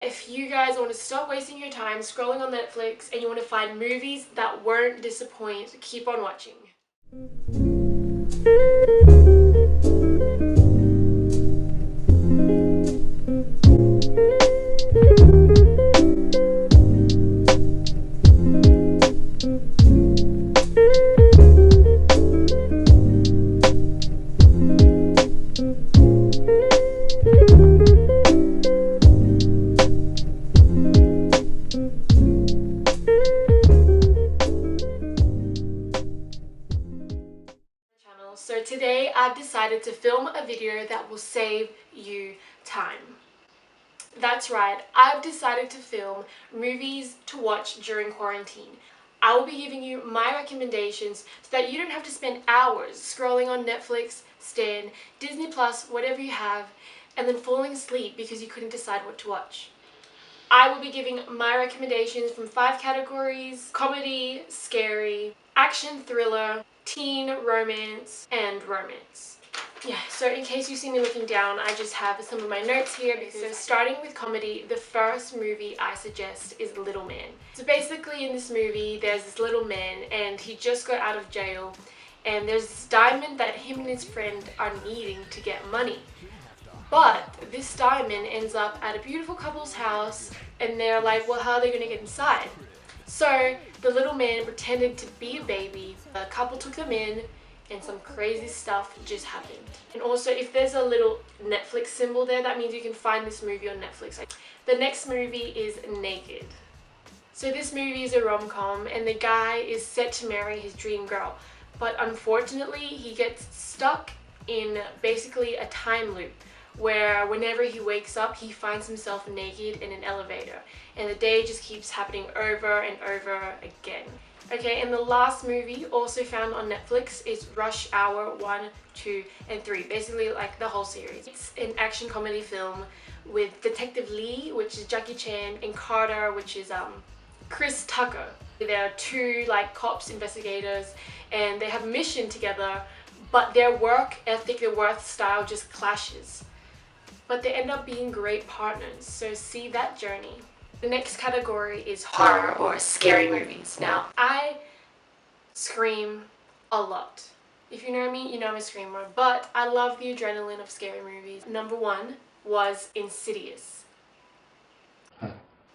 if you guys want to stop wasting your time scrolling on Netflix and you want to find movies that won't disappoint, keep on watching. So today I've decided to film a video that will save you time. That's right, I've decided to film movies to watch during quarantine. I will be giving you my recommendations so that you don't have to spend hours scrolling on Netflix, Stan, Disney Plus, whatever you have, and then falling asleep because you couldn't decide what to watch. I will be giving my recommendations from 5 categories: comedy, scary, action, thriller, teen, romance, and romance. Yeah, so in case you see me looking down, I just have some of my notes here. So starting with comedy, the first movie I suggest is Little Man. So basically in this movie, there's this little man and he just got out of jail, and there's this diamond that him and his friend are needing to get money. But this diamond ends up at a beautiful couple's house and they're like, well, how are they going to get inside? So the little man pretended to be a baby, the couple took them in, and some crazy stuff just happened. And also, if there's a little Netflix symbol there, that means you can find this movie on Netflix. The next movie is Naked. So this movie is a rom-com and the guy is set to marry his dream girl, but unfortunately he gets stuck in basically a time loop where whenever he wakes up he finds himself naked in an elevator, and the day just keeps happening over and over again. Okay, and the last movie, also found on Netflix, is Rush Hour 1, 2, and 3. Basically like the whole series. It's an action comedy film with Detective Lee, which is Jackie Chan, and Carter, which is Chris Tucker. They're two like cops, investigators, and they have a mission together, but their work ethic, their work style just clashes. But they end up being great partners, so see that journey. The next category is horror or scary movies. Now, I scream a lot. If you know me, you know I'm a screamer, but I love the adrenaline of scary movies. Number 1 was Insidious.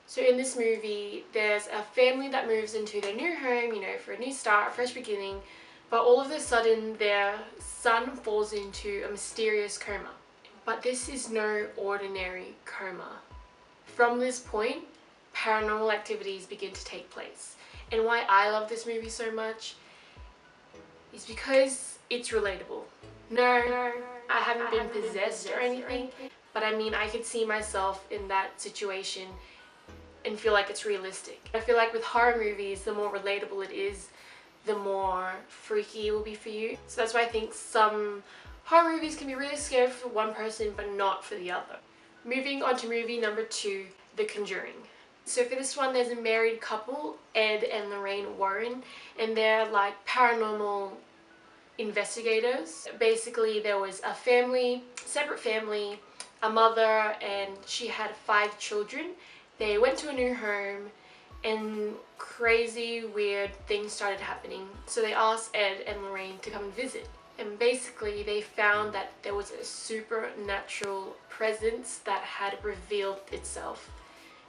So in this movie, there's a family that moves into their new home, you know, for a new start, a fresh beginning, but all of a sudden their son falls into a mysterious coma. But this is no ordinary coma. From this point, paranormal activities begin to take place. And why I love this movie so much is because it's relatable. No, I haven't been possessed or anything, but I mean, I could see myself in that situation and feel like it's realistic. I feel like with horror movies, the more relatable it is, the more freaky it will be for you. So that's why I think some horror movies can be really scary for one person but not for the other. Moving on to movie number 2, The Conjuring. So for this one, there's a married couple, Ed and Lorraine Warren, and they're like paranormal investigators. Basically, there was a family, separate family, a mother, and she had 5 children. They went to a new home and crazy, weird things started happening. So they asked Ed and Lorraine to come and visit. And basically they found that there was a supernatural presence that had revealed itself,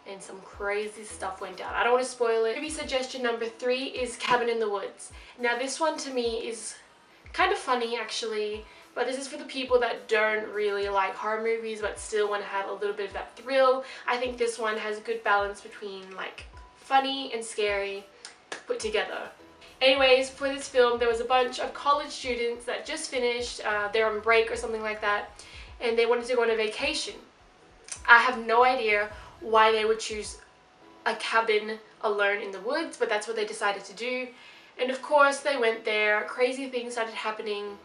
and some crazy stuff went down. I don't want to spoil it. Movie suggestion number 3 is Cabin in the Woods. Now this one to me is kind of funny actually, but this is for the people that don't really like horror movies but still want to have a little bit of that thrill. I think this one has a good balance between like funny and scary put together. Anyways, for this film, there was a bunch of college students that just finished, they're on break or something like that, and they wanted to go on a vacation. I have no idea why they would choose a cabin alone in the woods, but that's what they decided to do. And of course, they went there, crazy things started happening,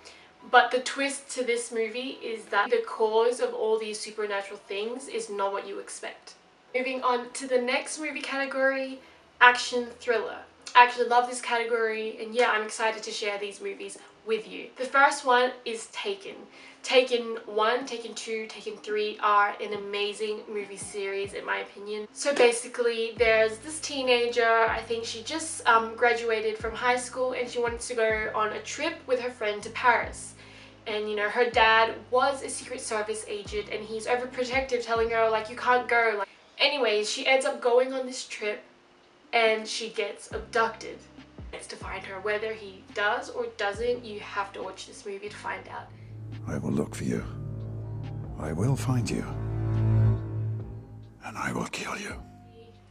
but the twist to this movie is that the cause of all these supernatural things is not what you expect. Moving on to the next movie category, action thriller. I actually love this category, and yeah, I'm excited to share these movies with you. The first one is Taken. Taken 1, Taken 2, Taken 3 are an amazing movie series in my opinion. So basically there's this teenager, I think she just graduated from high school, and she wanted to go on a trip with her friend to Paris. And you know, her dad was a Secret Service agent and he's overprotective, telling her like, you can't go. Like, anyways, she ends up going on this trip and she gets abducted. It's to find her. Whether he does or doesn't, you have to watch this movie to find out. I will look for you. I will find you. And I will kill you.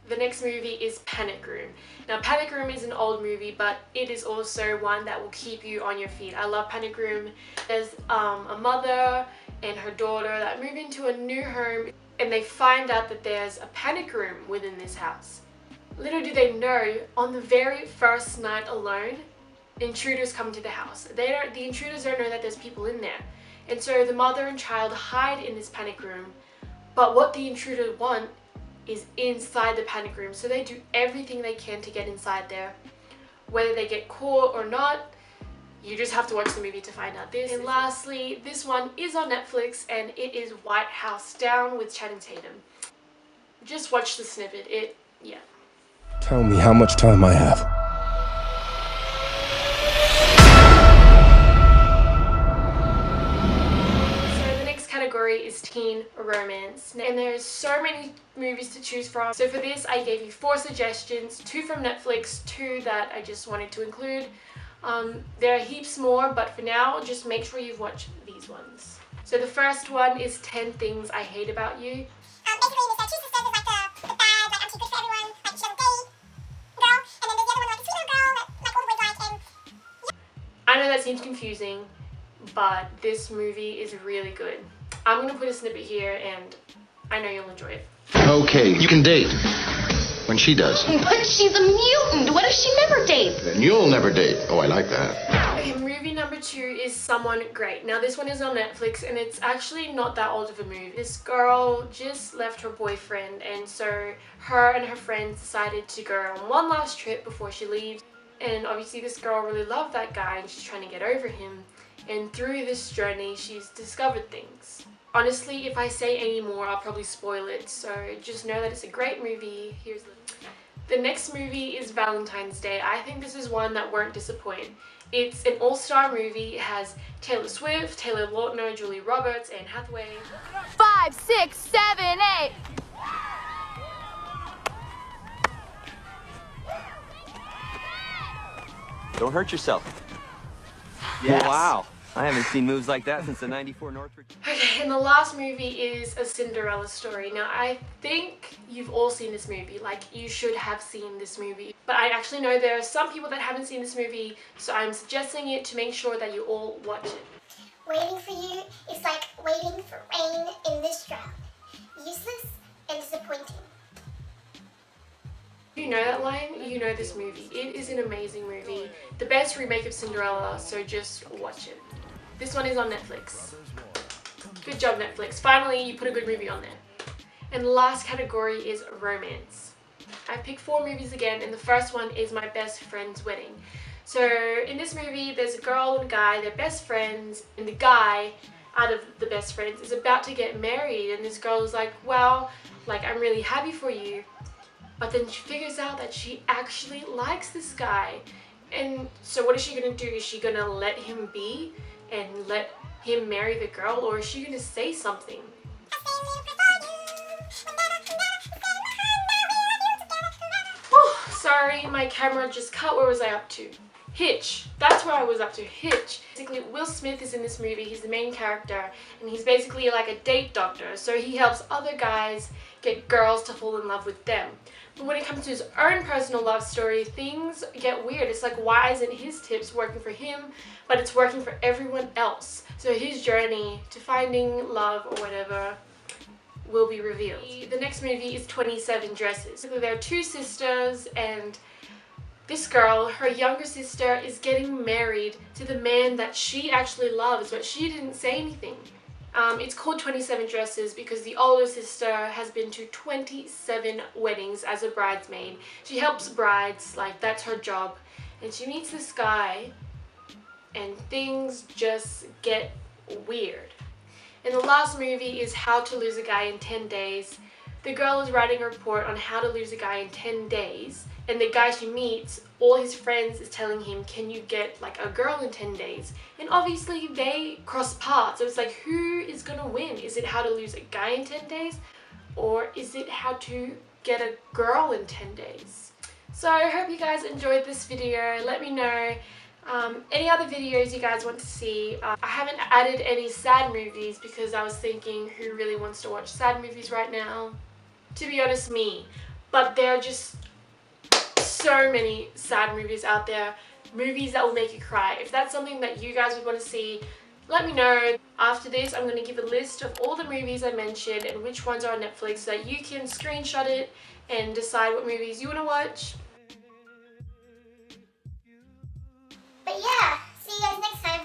The next movie is Panic Room. Now, Panic Room is an old movie, but it is also one that will keep you on your feet. I love Panic Room. There's a mother and her daughter that move into a new home, and they find out that there's a panic room within this house. Little do they know, on the very first night alone, intruders come to the house. The intruders don't know that there's people in there. And so the mother and child hide in this panic room, but what the intruders want is inside the panic room. So they do everything they can to get inside there. Whether they get caught or not, you just have to watch the movie to find out this. And lastly, this one is on Netflix and it is White House Down with Channing Tatum. Just watch the snippet. Yeah. Tell me how much time I have. So the next category is teen romance. And there's so many movies to choose from. So for this, I gave you 4 suggestions, 2 from Netflix, 2 that I just wanted to include. There are heaps more, but for now, just make sure you've watched these ones. So the first one is 10 Things I Hate About You. Basically, Miss Two Sisters is like the bad, like I'm too good for everyone, like she doesn't date girl, and then there's the other one, like the sweet little girl that like all the boys like, and I know that seems confusing, but this movie is really good. I'm gonna put a snippet here, and I know you'll enjoy it. Okay, you can date. When she does. But she's a mutant. What if she never dates? Then you'll never date. Oh, I like that. Okay, movie number 2 is Someone Great. Now this one is on Netflix and it's actually not that old of a movie. This girl just left her boyfriend, and so her and her friends decided to go on one last trip before she leaves. And obviously this girl really loved that guy and she's trying to get over him. And through this journey, she's discovered things. Honestly, if I say any more, I'll probably spoil it. So just know that it's a great movie. The next movie is Valentine's Day. I think this is one that won't disappoint. It's an all-star movie. It has Taylor Swift, Taylor Lautner, Julie Roberts, Anne Hathaway. 5, 6, 7, 8. Don't hurt yourself. Yes. Wow. I haven't seen moves like that since the '94 Northridge. Okay, and the last movie is A Cinderella Story. Now, I think you've all seen this movie. Like, you should have seen this movie. But I actually know there are some people that haven't seen this movie, so I'm suggesting it to make sure that you all watch it. waiting for you is like waiting for rain in this drought. Useless and disappointing. You know that line? You know this movie. It is an amazing movie. The best remake of Cinderella, so just watch it. This one is on Netflix. Good job, Netflix. Finally, you put a good movie on there. And the last category is romance. I picked 4 movies again, and the first one is My Best Friend's Wedding. So in this movie, there's a girl and a guy, they're best friends, and the guy, out of the best friends, is about to get married, and this girl is like, well, like, I'm really happy for you. But then she figures out that she actually likes this guy. And so what is she gonna do? Is she gonna let him be and let him marry the girl, or is she gonna say something? Oh, sorry, my camera just cut. Where was I up to? Hitch. That's where I was up to. Hitch. Basically, Will Smith is in this movie. He's the main character, and he's basically like a date doctor. So he helps other guys get girls to fall in love with them. But when it comes to his own personal love story, things get weird. It's like, why isn't his tips working for him, but it's working for everyone else? So his journey to finding love or whatever will be revealed. The next movie is 27 Dresses. So there are 2 sisters, and this girl, her younger sister, is getting married to the man that she actually loves, but she didn't say anything. It's called 27 Dresses because the older sister has been to 27 weddings as a bridesmaid. She helps brides, like that's her job. And she meets this guy, and things just get weird. And the last movie is How to Lose a Guy in 10 Days. The girl is writing a report on how to lose a guy in 10 days, and the guy she meets, all his friends is telling him, can you get like a girl in 10 days? And obviously they cross paths, so it's like, who is gonna win? Is it how to lose a guy in 10 days? Or is it how to get a girl in 10 days? So I hope you guys enjoyed this video. Let me know any other videos you guys want to see. I haven't added any sad movies because I was thinking, who really wants to watch sad movies right now? To be honest, me. But there are just so many sad movies out there, movies that will make you cry. If that's something that you guys would want to see, let me know. After this, I'm going to give a list of all the movies I mentioned and which ones are on Netflix so that you can screenshot it and decide what movies you want to watch. But yeah, see you guys next time.